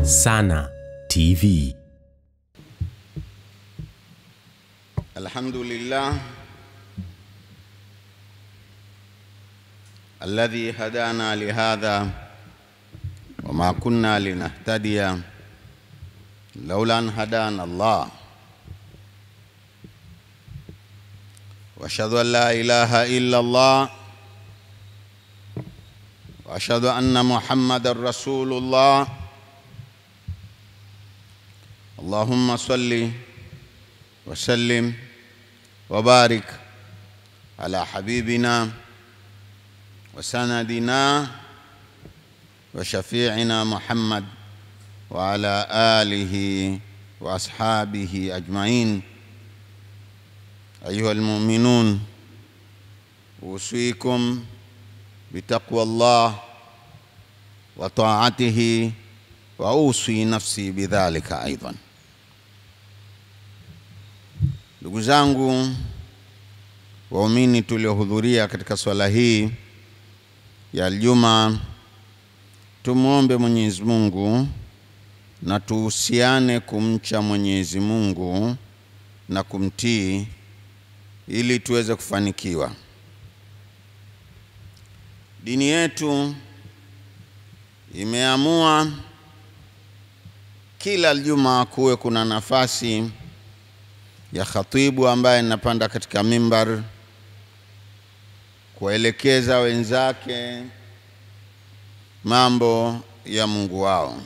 Sana TV. Alhamdulillah alladhi hadana lihadha wama kunna linahtadiya lawla an hadana Allah wa ashhadu an la ilaha illa Allah wa ashhadu anna Muhammadar Rasulullah. Allahumma salli wa sallim wa barik ala habibina wa sanadina wa shafi'ina Muhammad wa ala alihi wa ashabihi ajma'in. Ayuhal mu'minun, usikum bitaqwallah wa ta'atihi wa usi nafsi bidhalika aidan. Ndugu zangu waumini tuliohudhuria katika swala hii ya Ijumaa, tumuombe Mwenyezi Mungu na tuhusiane kumcha Mwenyezi Mungu na kumtii ili tuweze kufanikiwa. Dini yetu imeamua kila Ijumaa kuwe kuna nafasi ya khatibu ambaye anapanda katika mimbar kuelekeza wenzake mambo ya Mungu wao.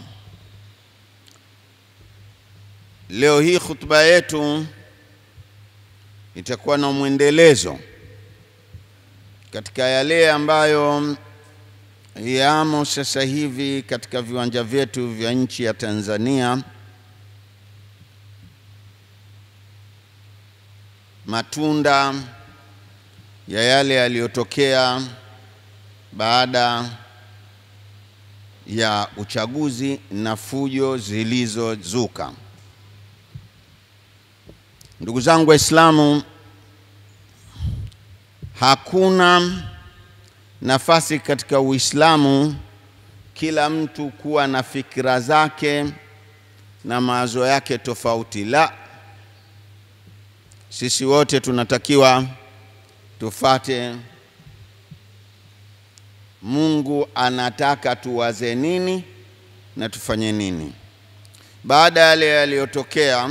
Leo hii khutba yetu itakuwa na mwendelezo katika yale ambayo yamo sasa hivi katika viwanja vyetu vya nchi ya Tanzania, matunda ya yale yaliyotokea baada ya uchaguzi na fujo zilizozuka. Ndugu zangu Waislamu, hakuna nafasi katika Uislamu kila mtu kuwa na fikra zake na mawazo yake tofauti. La, sisi wote tunatakiwa tufate Mungu anataka tuwaze nini na tufanye nini. Baada ya yale yaliyotokea,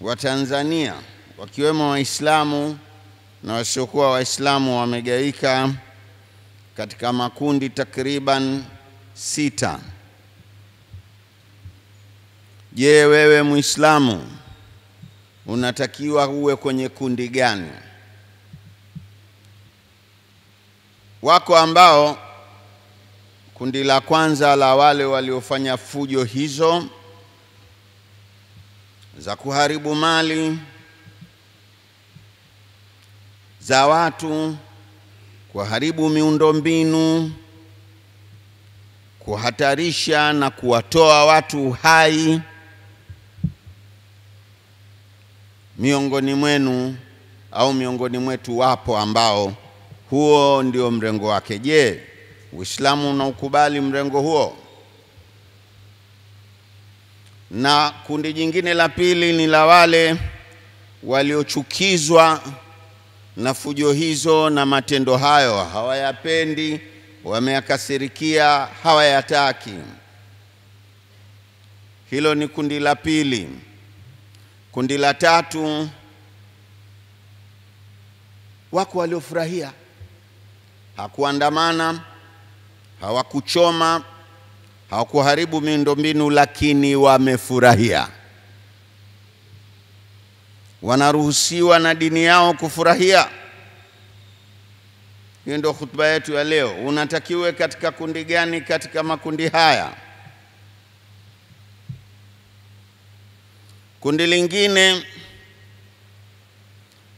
Watanzania wakiwemo Waislamu na wasiokuwa Waislamu wamegaika katika makundi takriban 6. Je, wewe Muislamu unatakiwa uwe kwenye kundi gani? Wako ambao kundi la kwanza la wale waliofanya fujo hizo za kuharibu mali za watu, kuharibu miundombinu, kuhatarisha na kuwatoa watu hai. Miongoni mwenu au miongoni mwetu wapo ambao huo ndio mrengo wake. Je, Uislamu unaukubali mrengo huo? Na kundi jingine la pili ni la wale waliochukizwa na fujo hizo na matendo hayo, hawayapendi, wameyakasirikia, hawayataki. Hilo ni kundi la pili. Kundi la tatu, wako waliofurahia, hakuandamana, hawakuchoma, hawakuharibu miundombinu, lakini wamefurahia. Wanaruhusiwa na dini yao kufurahia. Hiyo ndio khutba yetu ya leo. Unatakiwe katika kundi gani katika makundi haya? Kundi lingine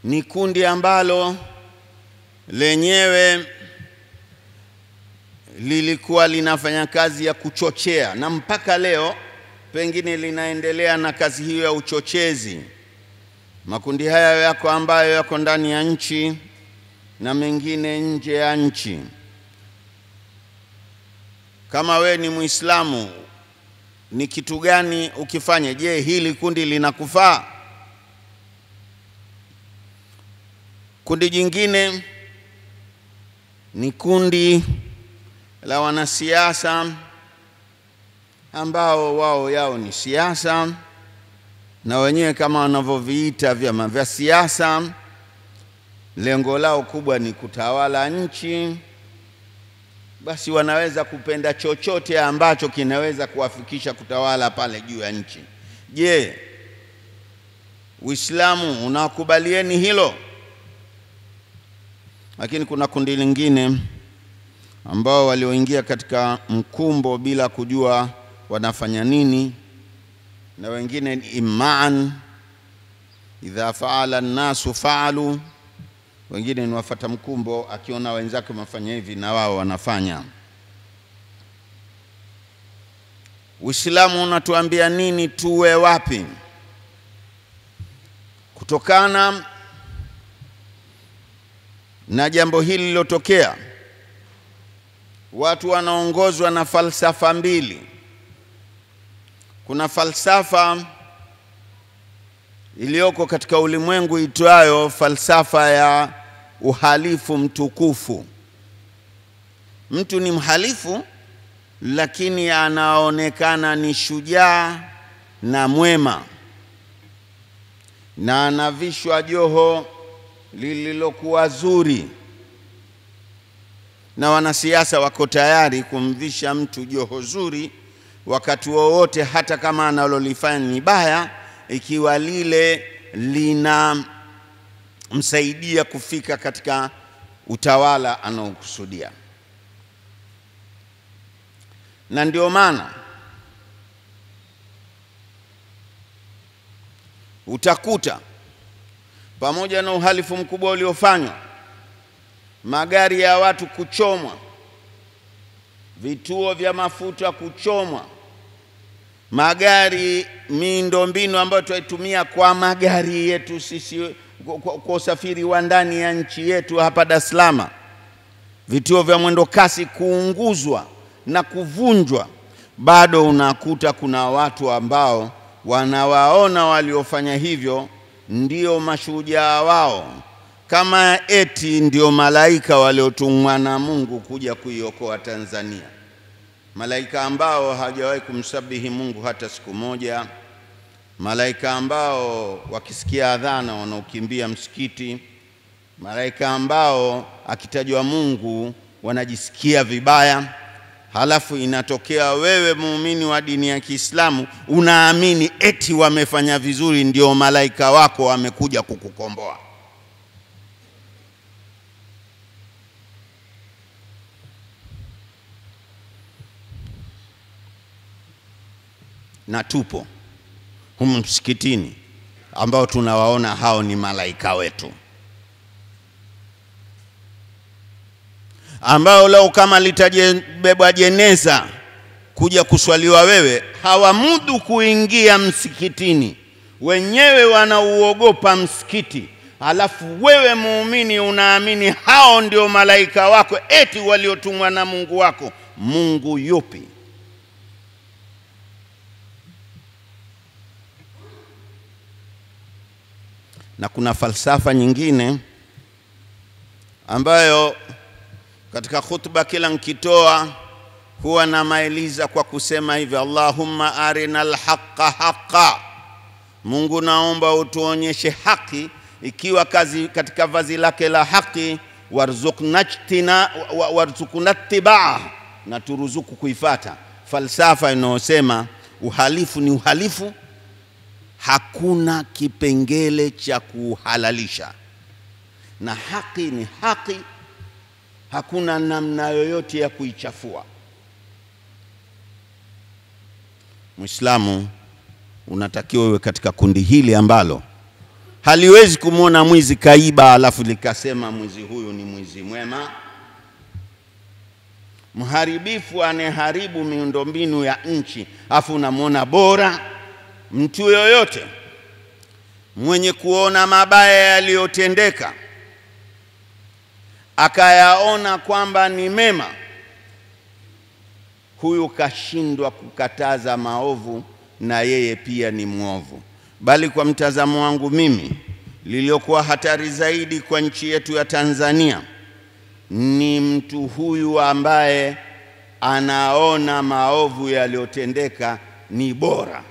ni kundi ambalo lenyewe lilikuwa linafanya kazi ya kuchochea, na mpaka leo pengine linaendelea na kazi hiyo ya uchochezi. Makundi haya yako ambayo yako ndani ya nchi na mengine nje ya nchi. Kama we ni Muislamu ni kitu gani ukifanya? Je, hili kundi linakufaa? Kundi jingine ni kundi la wanasiasa ambao wao yao ni siasa, na wenyewe kama wanavyoviita vyama vya siasa, lengo lao kubwa ni kutawala nchi. Basi wanaweza kupenda chochote ambacho kinaweza kuwafikisha kutawala pale juu ya nchi. Je, Uislamu unakubalieni hilo? Lakini kuna kundi lingine ambao walioingia katika mkumbo bila kujua wanafanya nini, na wengine ni imaan, idha faala an-nasu faalu. Wengine ni wafata mkumbo, akiona wenzake wamefanya hivi na wao wanafanya. Uislamu unatuambia nini? Tuwe wapi? Kutokana na jambo hili lilotokea, watu wanaongozwa na falsafa mbili. Kuna falsafa iliyoko katika ulimwengu itwayo falsafa ya uhalifu mtukufu. Mtu ni mhalifu lakini anaonekana ni shujaa na mwema, na anavishwa joho lililokuwa zuri, na wanasiasa wako tayari kumvisha mtu joho zuri wakati wowote, hata kama analolifanya ni baya, ikiwa lile lina msaidia kufika katika utawala anaokusudia. Na ndio maana utakuta pamoja na uhalifu mkubwa uliofanywa, magari ya watu kuchomwa, vituo vya mafuta kuchomwa, magari, miundombinu ambayo tunaitumia kwa magari yetu sisi kwa usafiri wa ndani ya nchi yetu hapa Dar es Salaam, vituo vya mwendo kasi kuunguzwa na kuvunjwa, bado unakuta kuna watu ambao wanawaona waliofanya hivyo ndio mashujaa wao, kama eti ndio malaika waliotumwa na Mungu kuja kuiokoa Tanzania. Malaika ambao hawajawahi kumsabihi Mungu hata siku moja, malaika ambao wakisikia adhana wanaokimbia msikiti, malaika ambao akitajwa Mungu wanajisikia vibaya. Halafu inatokea wewe muumini wa dini ya Kiislamu unaamini eti wamefanya vizuri, ndio malaika wako wamekuja kukukomboa. Na tupo humu msikitini ambao tunawaona hao ni malaika wetu, ambao leo kama litajebebwa jeneza kuja kuswaliwa wewe, hawamudu kuingia msikitini, wenyewe wanauogopa msikiti. Alafu wewe muumini unaamini hao ndio malaika wako eti waliotumwa na Mungu wako. Mungu yupi? Na kuna falsafa nyingine ambayo katika khutba kila nikitoa huwa na maeliza kwa kusema hivi: Allahumma arinal haqqa haqqa, Mungu naomba utuonyeshe haki ikiwa kazi katika vazi lake la haki, warzuqna ittibaa, na turuzuku kuifata. Falsafa inayosema uhalifu ni uhalifu, hakuna kipengele cha kuhalalisha, na haki ni haki, hakuna namna yoyote ya kuichafua. Muislamu unatakiwa uwe katika kundi hili ambalo haliwezi kumuona mwizi kaiba alafu likasema mwizi huyu ni mwizi mwema. Mharibifu aneharibu miundombinu ya nchi afu unamuona bora. Mtu yoyote mwenye kuona mabaya yaliyotendeka akayaona kwamba ni mema, huyu kashindwa kukataza maovu na yeye pia ni mwovu. Bali kwa mtazamo wangu mimi, liliokuwa hatari zaidi kwa nchi yetu ya Tanzania ni mtu huyu ambaye anaona maovu yaliyotendeka ni bora.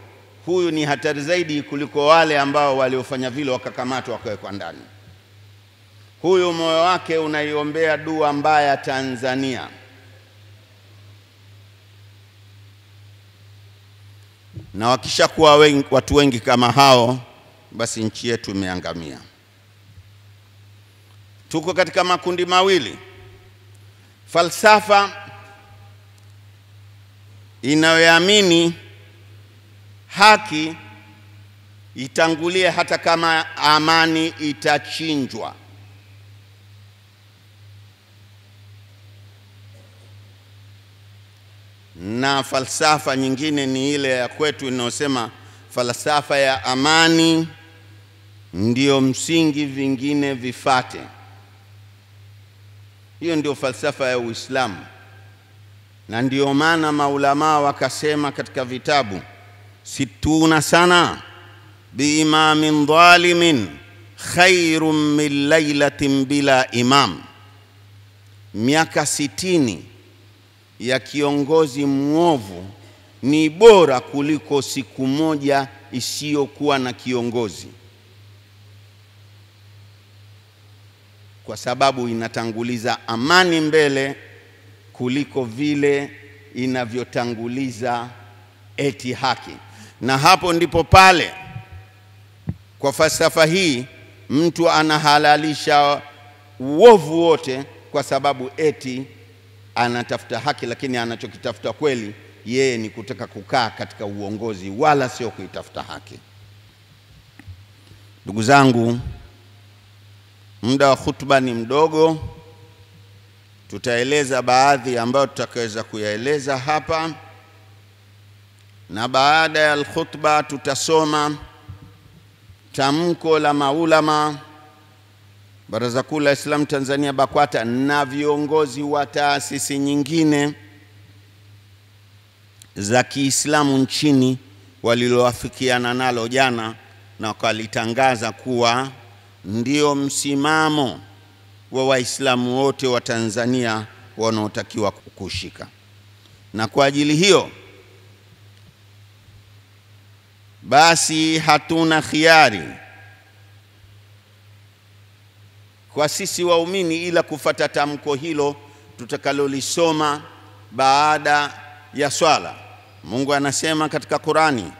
Huyu ni hatari zaidi kuliko wale ambao waliofanya vile wakakamatwa wakawekwa ndani. Huyu moyo wake unaiombea dua mbaya Tanzania. Na wakishakuwa watu wengi kama hao, basi nchi yetu imeangamia. Tuko katika makundi mawili. Falsafa inayoamini haki itangulie hata kama amani itachinjwa. Na falsafa nyingine ni ile ya kwetu inayosema falsafa ya amani ndio msingi, vingine vifate. Hiyo ndio falsafa ya Uislamu. Na ndio maana maulama wakasema katika vitabu, situna sana biimamin dhalimin khairun min lailatin bila imam. Miaka 60 ya kiongozi mwovu ni bora kuliko siku moja isiyokuwa na kiongozi, kwa sababu inatanguliza amani mbele kuliko vile inavyotanguliza eti haki. Na hapo ndipo pale kwa falsafa hii mtu anahalalisha uovu wote kwa sababu eti anatafuta haki, lakini anachokitafuta kweli yeye ni kutaka kukaa katika uongozi wala sio kuitafuta haki. Ndugu zangu, muda wa khutba ni mdogo. Tutaeleza baadhi ambayo tutakaweza kuyaeleza hapa, na baada ya khutba tutasoma tamko la maulama, Baraza Kuu la Islam Tanzania BAKWATA na viongozi wa taasisi nyingine za Kiislamu nchini waliloafikiana nalo jana na wakalitangaza kuwa ndio msimamo wa Waislamu wote wa Tanzania wanaotakiwa kukushika. Na kwa ajili hiyo basi hatuna khiari kwa sisi waumini ila kufuata tamko hilo tutakalolisoma baada ya swala. Mungu anasema katika Qurani,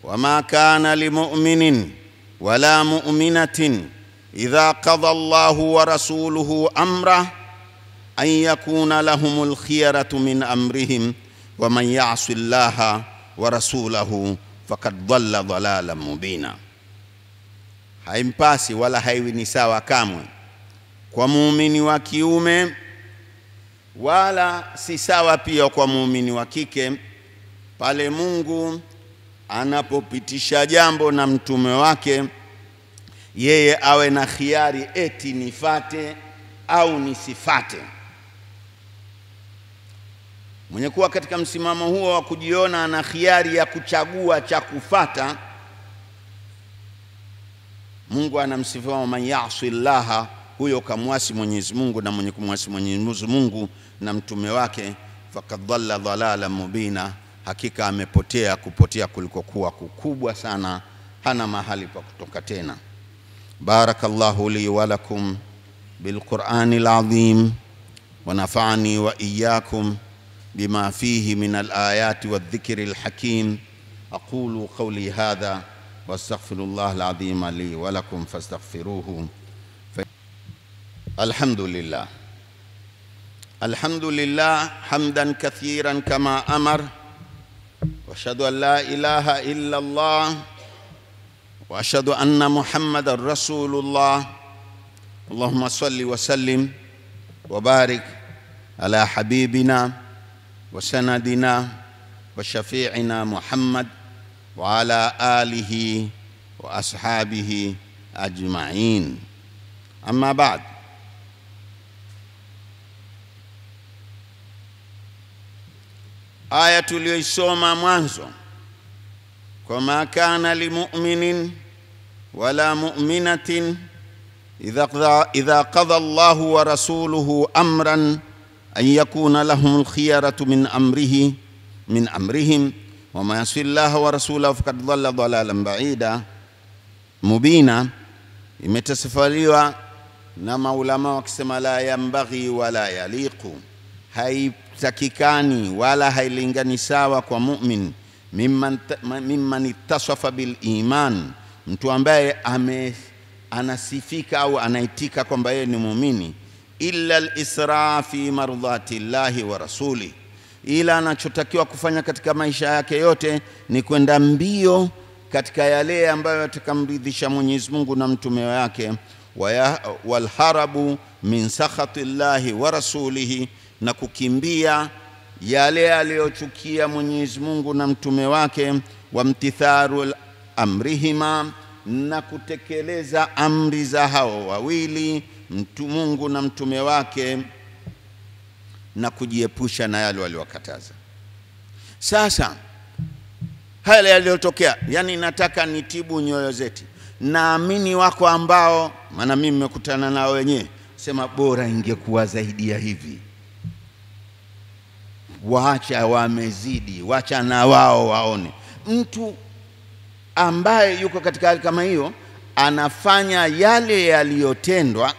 wama kana limu'minin wala mu'minatin idha qada Allahu wa rasuluhu amra an yakuna lahumul khiyaratu min amrihim wa man ya'si Allaha wa rasulahu faqad dhalla dhalalan mubina. Haimpasi wala haiwi ni sawa kamwe kwa muumini wa kiume, wala si sawa pia kwa muumini wa kike, pale Mungu anapopitisha jambo na mtume wake, yeye awe na khiari eti nifate au nisifate. Mwenye kuwa katika msimamo huo wa kujiona ana khiari ya kuchagua cha kufata, Mungu anamsifia man ya'si Allaha, huyo kamwasi Mwenyezi Mungu, na mwenye kumwasi Mwenyezi Mungu na mtume wake faqad dhalla dhalalan mubina, hakika amepotea kupotea kulikokuwa kukubwa sana, hana mahali pa kutoka tena. Barakallahu li wa lakum bil Qur'anil azim wa nafa'ani wa iyyakum bima fihi min al ayati wadh dhikril hakim. aqulu qawli hadha wastaghfirullah al azim li wa lakum fastaghfiruhu. Alhamdulillah, alhamdulillah hamdan kathiran kama amar, wa ashhadu an la ilaha illa Allah wa ashhadu anna Muhammadar Rasulullah. Allahumma salli wa sallim wa barik ala habibina wa sanadina wa shafi'ina Muhammad wa ala alihi wa ashabihi ajma'in. Amma ba'd. aya tuliyoisoma mwanzo, kwa kana limu'minin wala mu'minatin idha qadha Allahu wa rasuluhu amran an yakuna lahumul khiyaratu min amrihim wa ma yasi Allah wa rasulahu faqad dhalla dhalalan ba'ida mubina. Imetasifaliwa na maulama wakisema la yambaghi wala yaliqu, haitakikani wala hailingani sawa kwa mu'min mimman ittasafa bil iman, mtu ambaye anasifika au anaitika kwamba yeye ni muumini, illa al-isra fi mardhati llahi wa rasuli, ila anachotakiwa kufanya katika maisha yake yote ni kwenda mbio katika yale ambayo yatakamridhisha Mwenyezi Mungu na mtume wake, wal harabu min sakhati llahi wa rasulihi, na kukimbia yale aliyochukia Mwenyezi Mungu na mtume wake, wa mtitharu amrihima, na kutekeleza amri za hao wawili, Mungu na mtume wake, na kujiepusha na yale waliokataza. Sasa haya yaliyotokea, yani nataka nitibu nyoyo zetu. Naamini wako ambao, maana mimi nimekutana nao wenyewe, sema bora ingekuwa zaidi ya hivi, waacha wamezidi, wacha na wao waone. Mtu ambaye yuko katika hali kama hiyo anafanya yale yaliyotendwa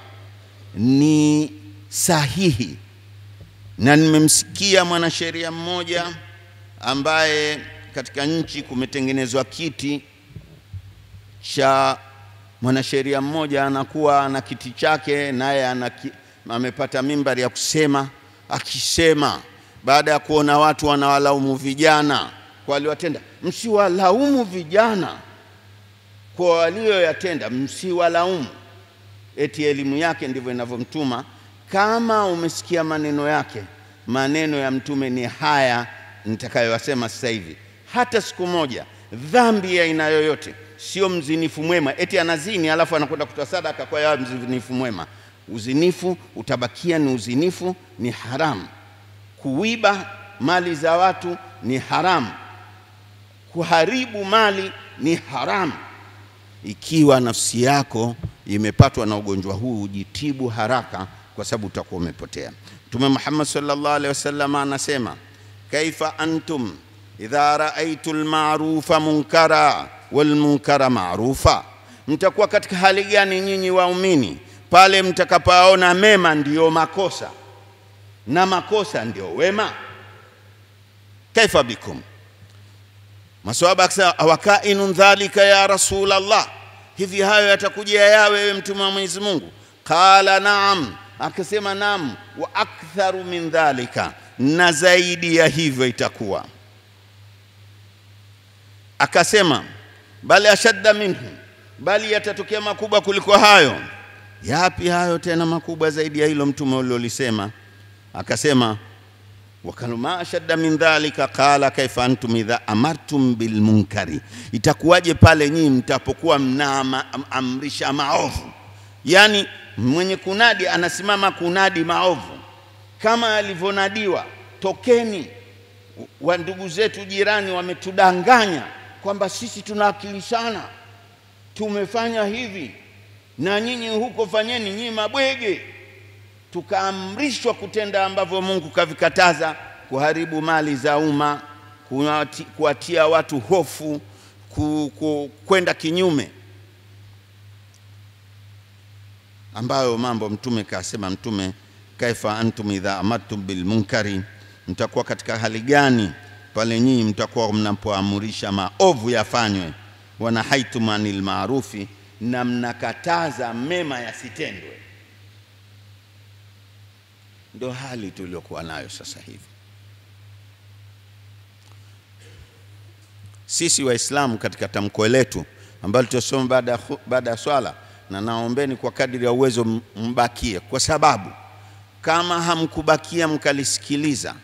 ni sahihi. Na nimemsikia mwanasheria mmoja ambaye katika nchi kumetengenezwa kiti cha mwanasheria mmoja, anakuwa na kiti chake, naye amepata mimbari ya kusema, akisema baada ya kuona watu wanawalaumu vijana kwa waliowatenda, msiwalaumu vijana kwa walioyatenda, msiwalaumu. Eti elimu yake ndivyo inavyomtuma. Kama umesikia maneno yake, maneno ya mtume ni haya nitakayowasema sasa hivi. Hata siku moja dhambi ya aina yoyote, sio mzinifu mwema eti anazini alafu anakwenda kutoa sadaka kwa yeye mzinifu mwema. Uzinifu utabakia ni uzinifu, ni haramu. Kuiba mali za watu ni haramu. Kuharibu mali ni haramu. Ikiwa nafsi yako imepatwa na ugonjwa huu, ujitibu haraka, kwa sababu utakuwa umepotea. Mtume Muhammad sallallahu alaihi wasallam anasema, kaifa antum idha raaitul ma'rufa munkara wal munkara ma'rufa, mtakuwa katika hali gani nyinyi waumini pale mtakapoona mema ndio makosa na makosa ndio wema? Kaifa bikum? Maswahaba akasema, wakainun dhalika ya Rasulullah, hivi hayo yatakujia yawe wewe mtume wa Mwenyezi Mungu? Qala naam, akasema naam, wa aktharu min dhalika, na zaidi ya hivyo itakuwa. Akasema bali ashadda minhu, bali yatatokea makubwa kuliko hayo. Yapi hayo tena makubwa zaidi ya hilo mtume ulilolisema? Akasema wakaluma ashadda min dhalika, qala kaifa antum idha amartum bil munkari, itakuwaje pale nyinyi mtapokuwa mnaamrisha maovu? Yani mwenye kunadi anasimama kunadi maovu, kama alivyonadiwa, tokeni, wa ndugu zetu jirani wametudanganya kwamba sisi tunawakilishana, tumefanya hivi na nyinyi huko fanyeni, nyinyi mabwege. Tukaamrishwa kutenda ambavyo Mungu kavikataza, kuharibu mali za umma, kuwatia watu hofu, kwenda kinyume ambayo mambo mtume kasema. Mtume, kaifa antum idha amartum bil munkari, mtakuwa katika hali gani pale nyinyi mtakuwa mnapoamrisha maovu yafanywe, wa nahaitum anil ma'rufi, na mnakataza mema yasitendwe. Ndio hali tuliyokuwa nayo sasa hivi. Sisi Waislamu katika tamko letu ambalo tutasoma baada ya swala, na naombeni kwa kadiri ya uwezo mbakie, kwa sababu kama hamkubakia mkalisikiliza,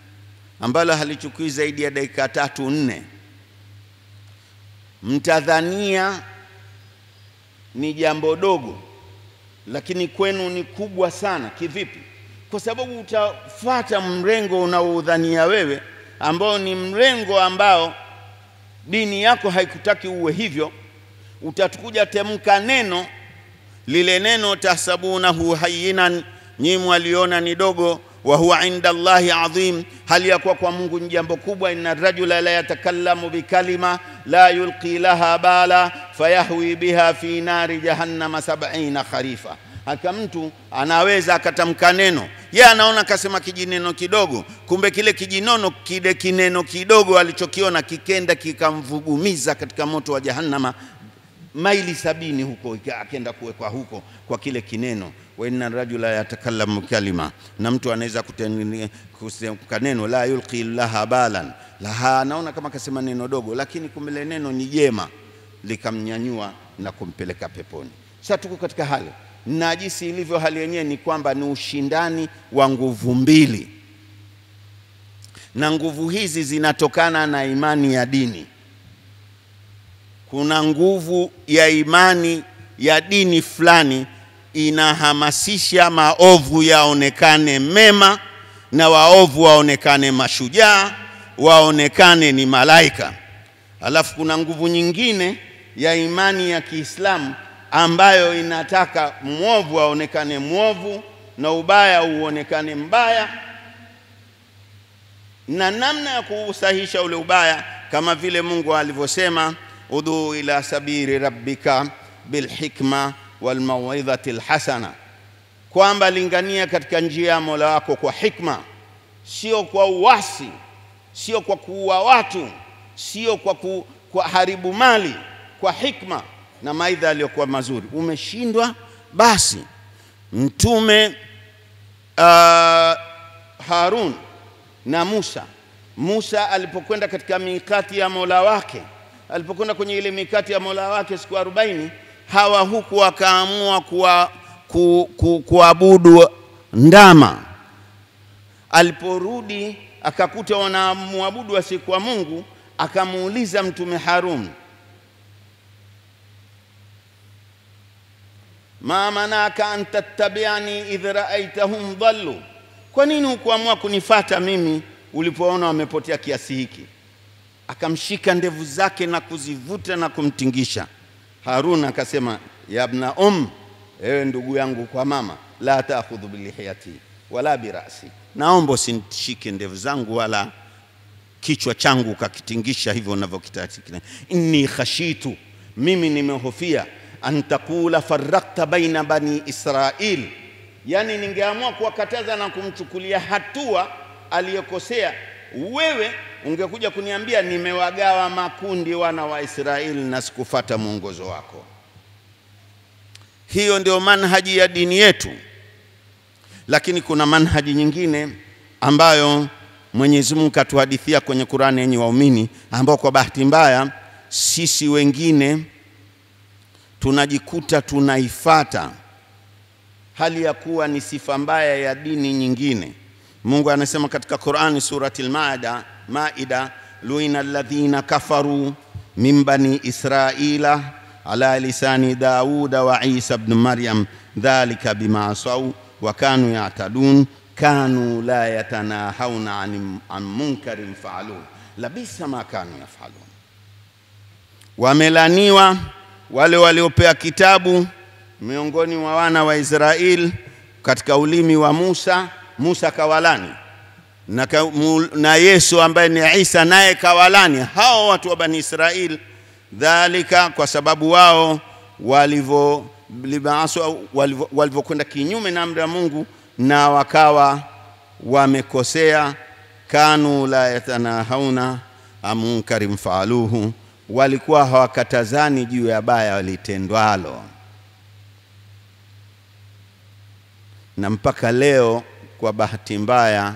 ambalo halichukui zaidi ya dakika 3-4, mtadhania ni jambo dogo, lakini kwenu ni kubwa sana. Kivipi? Kwa sababu utafuata mrengo unaoudhania wewe, ambao ni mrengo ambao dini yako haikutaki uwe hivyo, utatukuja temka neno, lile neno tahsabunahu hayyinan, nyinyi waliona ni dogo, wa huwa inda Allahi adhim, hali ya kwa Mungu ni jambo kubwa. Inna rajula la yatakallamu bikalima la yulqi laha bala fayahwi biha fi nari jahannama 70 kharifa. Haka mtu anaweza akatamka neno, yeye anaona kasema kijineno kidogo, kumbe kile kijinono kile kineno kidogo alichokiona kikenda kikamvugumiza katika moto wa jahannama maili 70 huko, akaenda kuwekwa huko kwa kile kineno. Wa inna rajula yatakallamu kalima, na mtu anaweza kutamka neno la yulqi laha balan, laha anaona kama kasema neno dogo, lakini kumbe neno ni jema, likamnyanyua na kumpeleka peponi. Sasa tuko katika hali na jinsi ilivyo hali yenyewe ni kwamba ni ushindani wa nguvu mbili, na nguvu hizi zinatokana na imani ya dini. Kuna nguvu ya imani ya dini fulani inahamasisha maovu yaonekane mema, na waovu waonekane mashujaa, waonekane ni malaika. Alafu kuna nguvu nyingine ya imani ya Kiislamu ambayo inataka muovu aonekane muovu na ubaya uonekane mbaya, na namna ya kusahisha ule ubaya kama vile Mungu alivyosema, udhu ila sabiri rabbika bilhikma walmawidhati alhasana, kwamba lingania katika njia ya Mola wako kwa hikma, sio kwa uasi, sio kwa kuua watu, sio kwa haribu mali, kwa hikma na maidha aliyokuwa mazuri. Umeshindwa basi mtume Harun na Musa alipokwenda katika mikati ya Mola wake, alipokwenda kwenye ile mikati ya Mola wake siku 40, hawa huku wakaamua kuabudu ndama. Aliporudi akakuta wanaabudu asiyekuwa Mungu, akamuuliza mtume Harun, ma manaka an tattabi'ani idh ra'aytahum dhallu, kwa nini hukuamua kunifuata mimi ulipoona wamepotea kiasi hiki? Akamshika ndevu zake na kuzivuta na kumtingisha. Harun akasema, ya ibna ewe ndugu yangu kwa mama, la ta'khudhu bilihiyati wala birasi, naomba usinishike ndevu zangu wala kichwa changu kakitingisha hivyo unavyokitaka. Inni khashitu, mimi nimehofia, an taqula farraqta baina bani Israil, yani ningeamua kuwakataza na kumchukulia hatua aliyokosea, wewe ungekuja kuniambia nimewagawa makundi wana wa Israeli na sikufuata mwongozo wako. Hiyo ndio manhaji ya dini yetu. Lakini kuna manhaji nyingine ambayo Mwenyezi Mungu katuhadithia kwenye Qur'ani, yenye waumini, ambao kwa bahati mbaya sisi wengine tunajikuta tunaifata, hali ya kuwa ni sifa mbaya ya dini nyingine. Mungu anasema katika Qur'ani surati al-Maida, luina alladhina kafaru min bani Israila ala lisani Dauda wa Isa ibn Maryam dhalika bima asaw wa kanu ya'tadun kanu la yatanahawna an munkarin fa'alun labisa ma kanu yaf'alun. Wamelaniwa wale waliopewa kitabu miongoni mwa wana wa Israeli katika ulimi wa Musa kawalani, na Yesu ambaye ni Isa naye kawalani hao watu wa bani Israeli, dhalika kwa sababu wao walivyokwenda kinyume na amri ya Mungu na wakawa wamekosea. Kanu la yatanahawna amunkarim faaluhu, walikuwa hawakatazani juu ya baya walitendwalo. Na mpaka leo kwa bahati mbaya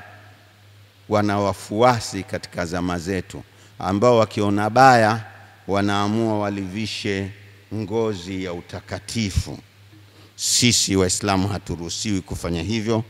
wana wafuasi katika zama zetu ambao wakiona baya wanaamua walivishe ngozi ya utakatifu. Sisi Waislamu haturuhusiwi kufanya hivyo.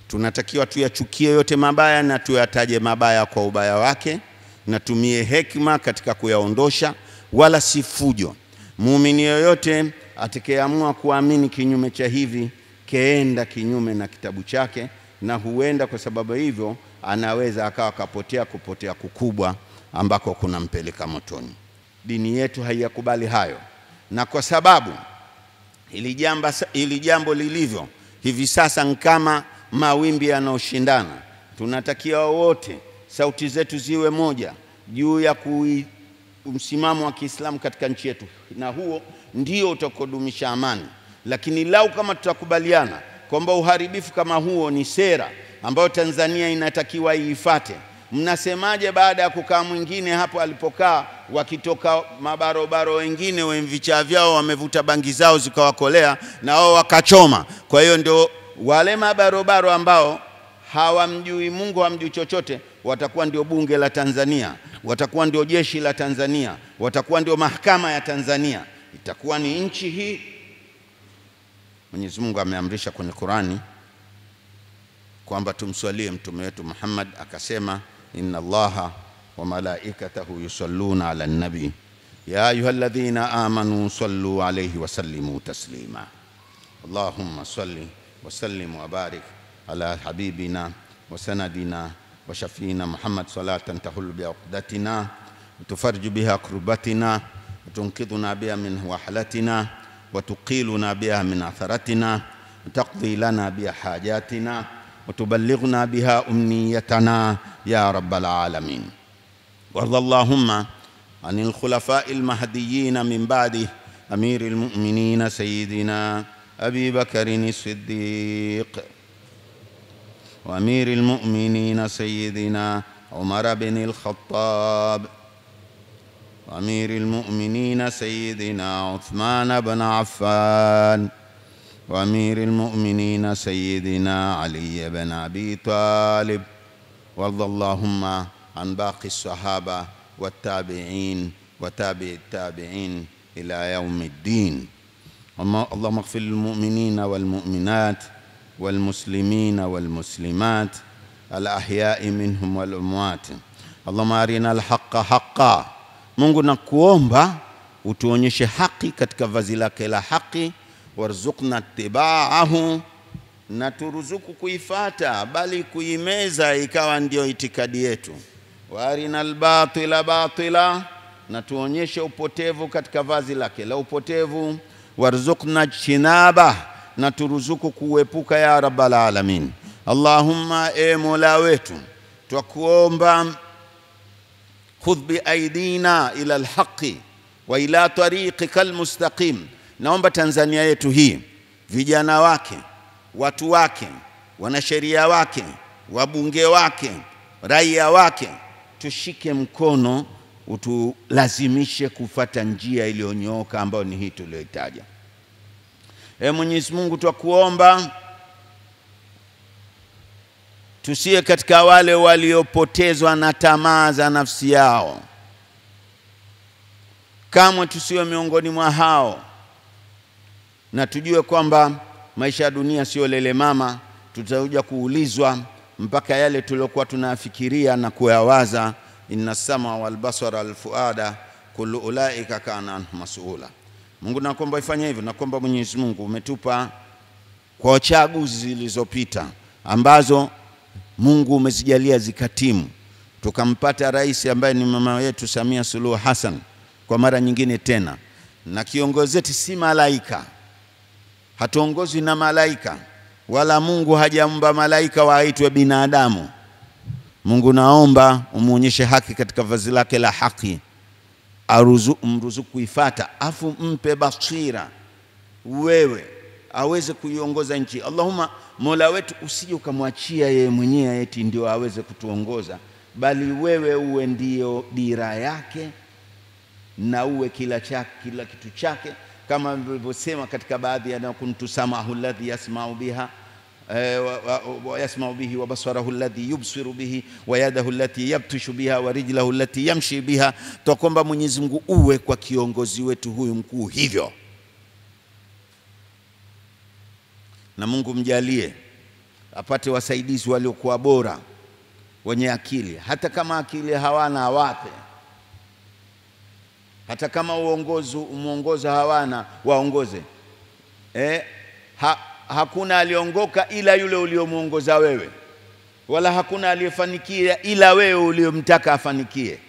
Tunatakiwa tuyachukie yote mabaya na tuyataje mabaya kwa ubaya wake, na tumie hekima katika kuyaondosha, wala si fujo. Muumini yoyote atakayeamua kuamini kinyume cha hivi, keenda kinyume na kitabu chake, na huenda kwa sababu hivyo anaweza akawa kupotea kukubwa ambako kuna mpeleka motoni. Dini yetu haiyakubali hayo, na kwa sababu ili jambo lilivyo hivi sasa kama mawimbi yanaoshindana, tunatakiwa wote sauti zetu ziwe moja juu ya msimamo wa Kiislamu katika nchi yetu, na huo ndio utakodumisha amani. Lakini lau kama tutakubaliana kwamba uharibifu kama huo ni sera ambayo Tanzania inatakiwa iifate, mnasemaje baada ya kukaa mwingine hapo alipokaa, wakitoka mabarobaro wengine wenvicha vyao wamevuta bangi zao zikawakolea na wao wakachoma? Kwa hiyo ndio wale mabarobaro ambao hawamjui Mungu, hawamjui chochote, watakuwa ndio bunge la Tanzania, watakuwa ndio jeshi la Tanzania, watakuwa ndio mahakama ya Tanzania. Itakuwa ni nchi hii. Mwenyezi Mungu ameamrisha kwenye Qur'ani kwamba tumswalie mtume wetu Muhammad, akasema inna Allaha wa malaikatahu yusalluna ala nabi ya ayyuhalladhina amanu sallu alayhi wa sallimu taslima. Allahumma salli wa sallim wa barik ala habibina wa sanadina wa shafina Muhammad salatan tahul bi uqdatina tufarju biha kurbatina tunkidhuna biha min wahalatina wa tuqiluna biha min atharatina taqdi lana biha hajatina وتبلغنا بها أمنيتنا يا رب العالمين. وارض اللهم عن الخلفاء المهديين من بعده أمير المؤمنين سيدنا أبي بكر الصديق، وأمير المؤمنين سيدنا عمر بن الخطاب، وأمير المؤمنين سيدنا عثمان بن عفان، وأمير المؤمنين سيدنا علي بن أبي طالب. وارض اللهم عن باقي الصحابة والتابعين وتابع التابعين إلى يوم الدين. اللهم اغفر للمؤمنين والمؤمنات والمسلمين والمسلمات الأحياء منهم والأموات. اللهم أرنا الحق حقا. Mungu nakuomba utuonyeshe haki katika vazi lake la haki, warzuqna tibaahu, na turuzuku kuifata bali kuimeza ikawa ndio itikadi yetu. Warina albatila batila, na tuonyeshe upotevu katika vazi lake la upotevu. Warzuqna chinaba, na turuzuku kuepuka ya rabbal alamin. Allahumma, e Mola wetu, twakuomba khudh bi aidina ila alhaqi wa ila tariqikal mustaqim. Naomba Tanzania yetu hii, vijana wake, watu wake, wanasheria wake, wabunge wake, raia wake, tushike mkono, utulazimishe kufata njia iliyonyooka ambayo ni hii tuliyoitaja. Mwenyezi Mungu, twakuomba tusiwe katika wale waliopotezwa na tamaa za nafsi yao. Kamwe tusiwe miongoni mwa hao, na tujue kwamba maisha ya dunia sio lele mama. Tutakuja kuulizwa mpaka yale tuliokuwa tunafikiria na kuyawaza. Inna sama wal basara wal fuada kullu ulaika kana mas'ula. Mungu nakuomba ifanye hivyo. Nakuomba Mwenyezi Mungu, umetupa kwa chaguzi zilizopita ambazo Mungu umezijalia zikatimu, tukampata rais ambaye ni mama yetu Samia Suluhu Hassan kwa mara nyingine tena, na kiongozi wetu si malaika, hatuongozwi na malaika, wala Mungu hajampa malaika waitwe binadamu. Mungu naomba umuonyeshe haki katika vazi lake la haki, mruzuku kuifata, afu mpe basira wewe aweze kuiongoza nchi. Allahumma, Mola wetu, usije ukamwachia yeye mwenyewe eti ndio aweze kutuongoza, bali wewe uwe ndio dira yake na uwe kila kitu chake, kama nilivyosema katika baadhi ya kuntu samahu alladhi yasma'u biha wa yasma'u bihi wa basarahu alladhi yubsiru bihi wa yadahu allati yabtishu biha wa rijlahu allati yamshi biha. Tuomba Mwenyezi Mungu uwe kwa kiongozi wetu huyu mkuu hivyo, na Mungu mjalie apate wasaidizi waliokuwa bora, wenye akili, hata kama akili hawana awape, hata kama muongoza hawana waongoze. Hakuna aliongoka ila yule uliomuongoza wewe. wala hakuna aliyefanikia ila wewe uliyomtaka afanikie.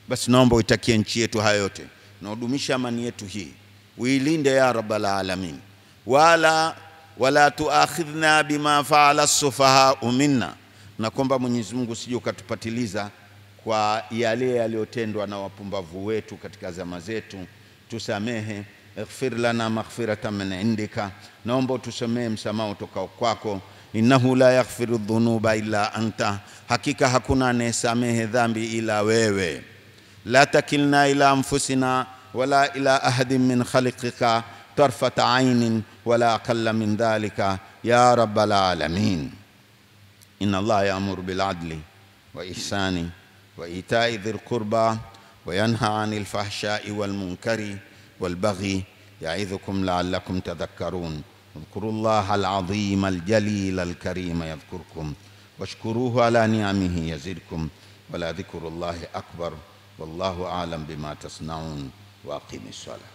Basi naomba utakie nchi yetu hayo yote na udumisha amani yetu hii, uilinde ya rabbal alamin. Wala tuakhidhna bima faala as-sufaha minna, na kwamba Mwenyezi Mungu usije ukatupatiliza kwa yale yaliyotendwa na wapumbavu wetu katika zama zetu. Tusamehe, ighfir lana maghfiratan min indika, naomba tusamehe msamaha kutoka kwako. Innahu la yaghfiru dhunuba illa anta, hakika hakuna anayesamehe dhambi ila wewe. La takilna ila anfusina wala ila ahadin min khaliqika tarfata aynin wala aqalla min dhalika ya rabbal alamin. Inna Allah ya'muru bil adli wa ihsani wa ita'i dhil qurba wa yanha 'anil fahsha'i wal munkari wal baghi ya'idhukum la'allakum tadhakkarun. اذكروا الله العظيم الجليل الكريم يذكركم واشكروه على نعمه يزدكم ولذكر الله أكبر والله أعلم بما تصنعون. وأقيموا الصلاة.